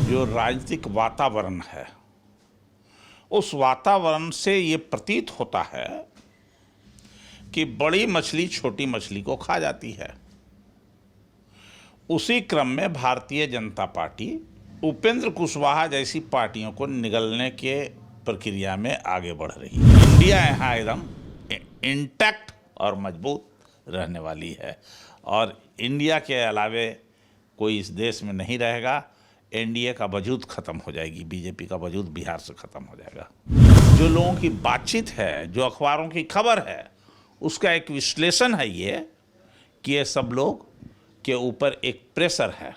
जो राजनीतिक वातावरण है, उस वातावरण से ये प्रतीत होता है कि बड़ी मछली छोटी मछली को खा जाती है। उसी क्रम में भारतीय जनता पार्टी उपेंद्र कुशवाहा जैसी पार्टियों को निगलने के प्रक्रिया में आगे बढ़ रही है। इंडिया यहाँ एकदम इंटैक्ट और मजबूत रहने वाली है और इंडिया के अलावे कोई इस देश में नहीं रहेगा। एनडीए का वजूद ख़त्म हो जाएगी, बीजेपी का वजूद बिहार से ख़त्म हो जाएगा। जो लोगों की बातचीत है, जो अखबारों की खबर है, उसका एक विश्लेषण है ये कि ये सब लोग के ऊपर एक प्रेशर है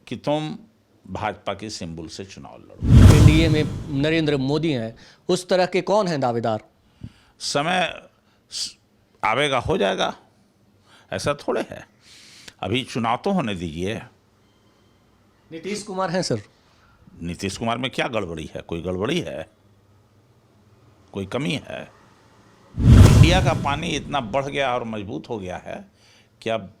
कि तुम भाजपा के सिंबल से चुनाव लड़ो। एनडीए में नरेंद्र मोदी हैं, उस तरह के कौन हैं दावेदार? समय आवेगा, हो जाएगा, ऐसा थोड़े है। अभी चुनाव तो होने दीजिए। नीतीश कुमार हैं सर। नीतीश कुमार में क्या गड़बड़ी है? कोई गड़बड़ी है? कोई कमी है? इंडिया का पानी इतना बढ़ गया और मजबूत हो गया है कि अब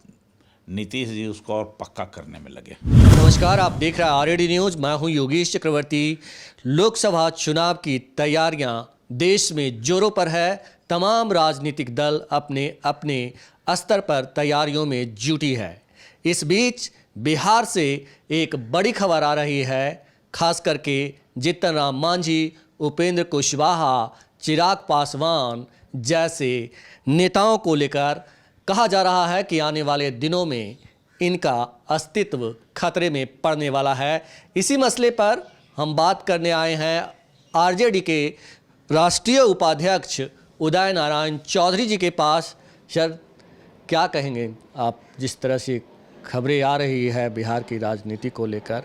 नीतीश जी उसको और पक्का करने में लगे। नमस्कार, आप देख रहे हैं आरएडी न्यूज़। मैं हूं योगेश चक्रवर्ती। लोकसभा चुनाव की तैयारियां देश में जोरों पर है। तमाम राजनीतिक दल अपने अपने स्तर पर तैयारियों में जुटी है। इस बीच बिहार से एक बड़ी खबर आ रही है, खास करके जीतन राम मांझी, उपेंद्र कुशवाहा, चिराग पासवान जैसे नेताओं को लेकर कहा जा रहा है कि आने वाले दिनों में इनका अस्तित्व खतरे में पड़ने वाला है। इसी मसले पर हम बात करने आए हैं आरजेडी के राष्ट्रीय उपाध्यक्ष उदय नारायण चौधरी जी के पास। सर, क्या कहेंगे आप? जिस तरह से खबरें आ रही है बिहार की राजनीति को लेकर,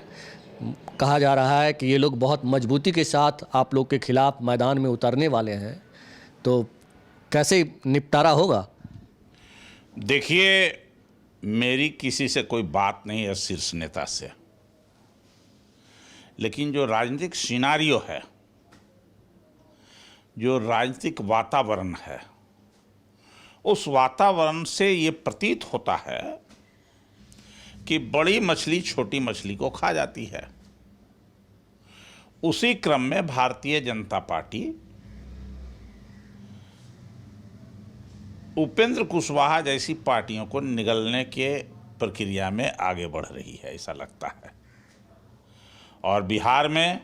कहा जा रहा है कि ये लोग बहुत मजबूती के साथ आप लोग के खिलाफ मैदान में उतरने वाले हैं, तो कैसे निपटारा होगा? देखिए, मेरी किसी से कोई बात नहीं है शीर्ष नेता से, लेकिन जो राजनीतिक सिनारियो है, जो राजनीतिक वातावरण है, उस वातावरण से ये प्रतीत होता है कि बड़ी मछली छोटी मछली को खा जाती है। उसी क्रम में भारतीय जनता पार्टी उपेंद्र कुशवाहा जैसी पार्टियों को निगलने के प्रक्रिया में आगे बढ़ रही है, ऐसा लगता है। और बिहार में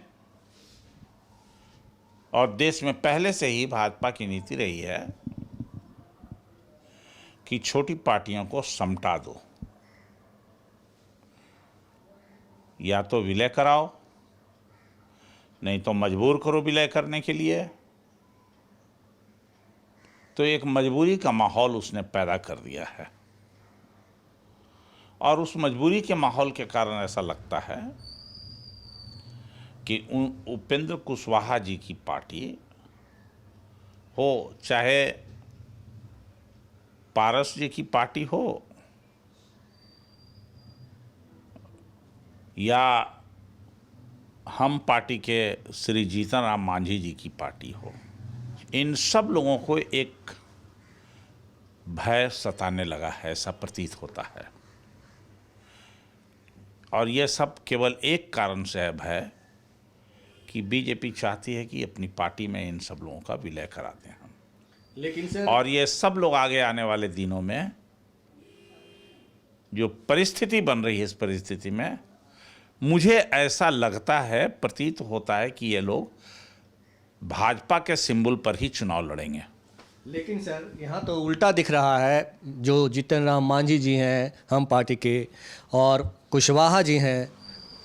और देश में पहले से ही भाजपा की नीति रही है कि छोटी पार्टियों को समटा दो, या तो विलय कराओ, नहीं तो मजबूर करो विलय करने के लिए। तो एक मजबूरी का माहौल उसने पैदा कर दिया है और उस मजबूरी के माहौल के कारण ऐसा लगता है कि उपेंद्र कुशवाहा जी की पार्टी हो, चाहे पारस जी की पार्टी हो या हम पार्टी के श्री जीतन राम मांझी जी की पार्टी हो, इन सब लोगों को एक भय सताने लगा है, ऐसा प्रतीत होता है। और यह सब केवल एक कारण से है भय, कि बीजेपी चाहती है कि अपनी पार्टी में इन सब लोगों का विलय करा दें हम। लेकिन सर, और ये सब लोग आगे आने वाले दिनों में जो परिस्थिति बन रही है, इस परिस्थिति में मुझे ऐसा लगता है, प्रतीत होता है कि ये लोग भाजपा के सिंबल पर ही चुनाव लड़ेंगे। लेकिन सर, यहाँ तो उल्टा दिख रहा है। जो जीतन राम मांझी जी हैं हम पार्टी के, और कुशवाहा जी हैं,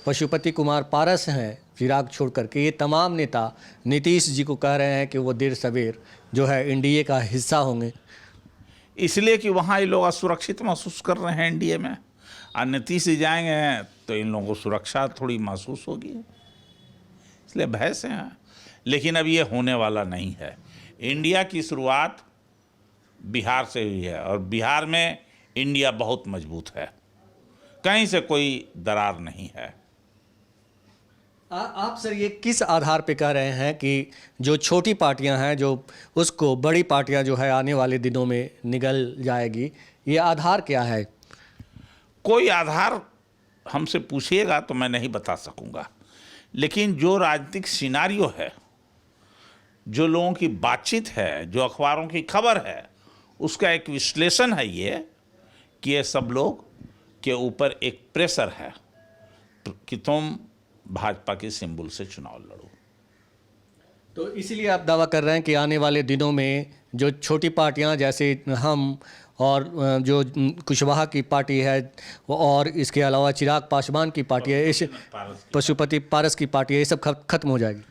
पशुपति कुमार पारस हैं, चिराग छोड़ करके, ये तमाम नेता नीतीश जी को कह रहे हैं कि वो देर सवेर जो है एनडीए का हिस्सा होंगे, इसलिए कि वहाँ ये लोग असुरक्षित महसूस कर रहे हैं एनडीए में। और नीतीश जी जाएंगे तो इन लोगों को सुरक्षा थोड़ी महसूस होगी, इसलिए भय से हैं। लेकिन अब ये होने वाला नहीं है। इंडिया की शुरुआत बिहार से हुई है और बिहार में इंडिया बहुत मजबूत है, कहीं से कोई दरार नहीं है। आप सर ये किस आधार पे कह रहे हैं कि जो छोटी पार्टियां हैं जो उसको बड़ी पार्टियां जो है आने वाले दिनों में निगल जाएगी, ये आधार क्या है? कोई आधार हमसे पूछिएगा तो मैं नहीं बता सकूंगा, लेकिन जो राजनीतिक सिनारियो है, जो लोगों की बातचीत है, जो अखबारों की खबर है, उसका एक विश्लेषण है ये कि ये सब लोग के ऊपर एक प्रेशर है कि तुम भाजपा के सिंबल से चुनाव लड़ो। तो इसीलिए आप दावा कर रहे हैं कि आने वाले दिनों में जो छोटी पार्टियां जैसे हम और जो कुशवाहा की पार्टी है और इसके अलावा चिराग पासवान की पार्टी है, इस पशुपति पारस की पार्टी है, ये सब खत्म हो जाएगी।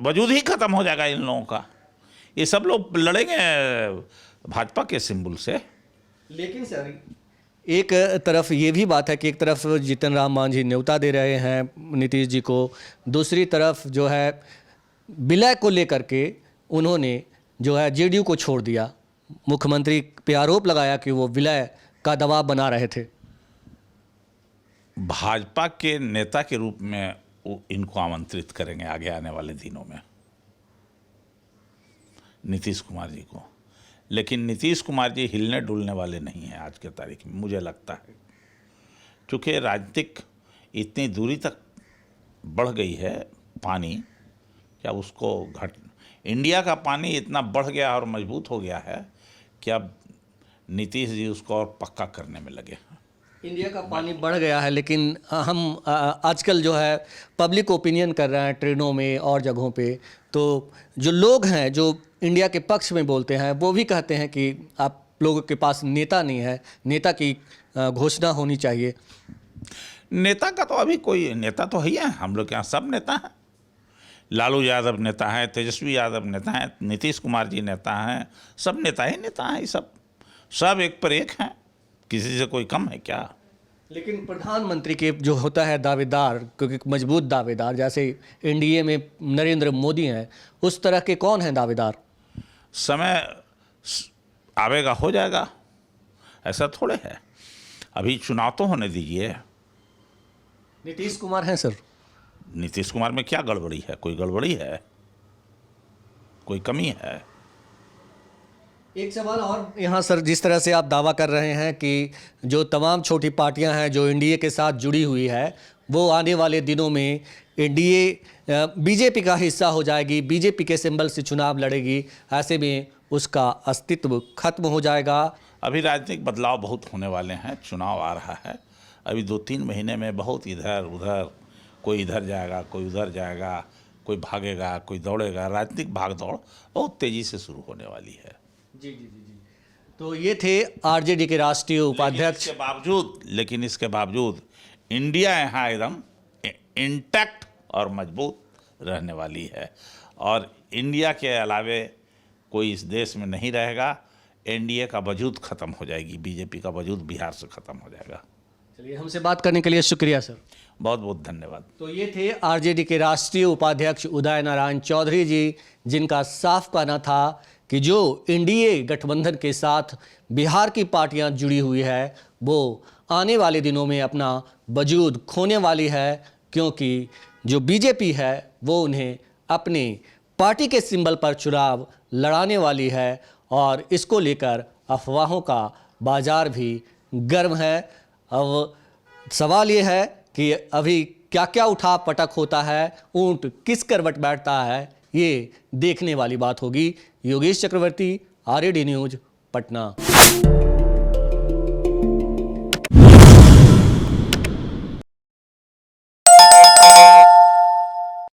वजूद ही खत्म हो जाएगा इन लोगों का। ये सब लोग लड़ेंगे भाजपा के सिंबल से। लेकिन सर एक तरफ ये भी बात है कि एक तरफ जीतन राम मांझी न्योता दे रहे हैं नीतीश जी को, दूसरी तरफ जो है विलय को लेकर के उन्होंने जो है जेडीयू को छोड़ दिया। मुख्यमंत्री पे आरोप लगाया कि वो विलय का दबाव बना रहे थे। भाजपा के नेता के रूप में इनको आमंत्रित करेंगे आगे आने वाले दिनों में, नीतीश कुमार जी को। लेकिन नीतीश कुमार जी हिलने डुलने वाले नहीं हैं आज के तारीख में, मुझे लगता है, क्योंकि राजनीतिक इतनी दूरी तक बढ़ गई है पानी, क्या उसको इंडिया का पानी इतना बढ़ गया और मजबूत हो गया है कि अब नीतीश जी उसको और पक्का करने में लगे हैं। इंडिया का पानी बढ़ गया है, लेकिन हम आजकल जो है पब्लिक ओपिनियन कर रहे हैं ट्रेनों में और जगहों पे, तो जो लोग हैं जो इंडिया के पक्ष में बोलते हैं वो भी कहते हैं कि आप लोगों के पास नेता नहीं है, नेता की घोषणा होनी चाहिए। नेता का तो अभी कोई नेता तो है ही है, हम लोग के यहाँ सब नेता हैं। लालू यादव नेता हैं, तेजस्वी यादव नेता हैं, नीतीश कुमार जी नेता हैं, सब नेता ही नेता हैं। ये सब एक पर एक हैं, किसी से कोई कम है क्या? लेकिन प्रधानमंत्री के जो होता है दावेदार, क्योंकि मजबूत दावेदार जैसे एनडीए में नरेंद्र मोदी हैं, उस तरह के कौन हैं दावेदार? समय आवेगा, हो जाएगा, ऐसा थोड़े है। अभी चुनाव तो होने दीजिए। नीतीश कुमार हैं सर। नीतीश कुमार में क्या गड़बड़ी है? कोई गड़बड़ी है? कोई कमी है? एक सवाल और यहाँ सर, जिस तरह से आप दावा कर रहे हैं कि जो तमाम छोटी पार्टियां हैं जो एनडीए के साथ जुड़ी हुई है, वो आने वाले दिनों में एनडीए बीजेपी का हिस्सा हो जाएगी, बीजेपी के सिंबल से चुनाव लड़ेगी, ऐसे में उसका अस्तित्व खत्म हो जाएगा। अभी राजनीतिक बदलाव बहुत होने वाले हैं, चुनाव आ रहा है। अभी 2-3 महीने में बहुत इधर उधर, कोई इधर जाएगा, कोई उधर जाएगा, कोई भागेगा, कोई दौड़ेगा। राजनीतिक भागदौड़ बहुत तेज़ी से शुरू होने वाली है। जी। तो ये थे आरजेडी के राष्ट्रीय उपाध्यक्ष। लेकिन इसके बावजूद इंडिया यहाँ एकदम इंटैक्ट और मजबूत रहने वाली है, और इंडिया के अलावे कोई इस देश में नहीं रहेगा। एनडीए का वजूद ख़त्म हो जाएगी, बीजेपी का वजूद बिहार से ख़त्म हो जाएगा। चलिए, हमसे बात करने के लिए शुक्रिया सर। बहुत बहुत धन्यवाद। तो ये थे आरजेडी के राष्ट्रीय उपाध्यक्ष उदय नारायण चौधरी जी, जिनका साफ कहना था कि जो एनडीए गठबंधन के साथ बिहार की पार्टियां जुड़ी हुई है, वो आने वाले दिनों में अपना वजूद खोने वाली है, क्योंकि जो बीजेपी है वो उन्हें अपने पार्टी के सिंबल पर चुनाव लड़ाने वाली है, और इसको लेकर अफवाहों का बाजार भी गर्म है। अब सवाल ये है कि अभी क्या क्या उठा पटक होता है, ऊंट किस करवट बैठता है, ये देखने वाली बात होगी। योगेश चक्रवर्ती, आरएडी न्यूज़, पटना।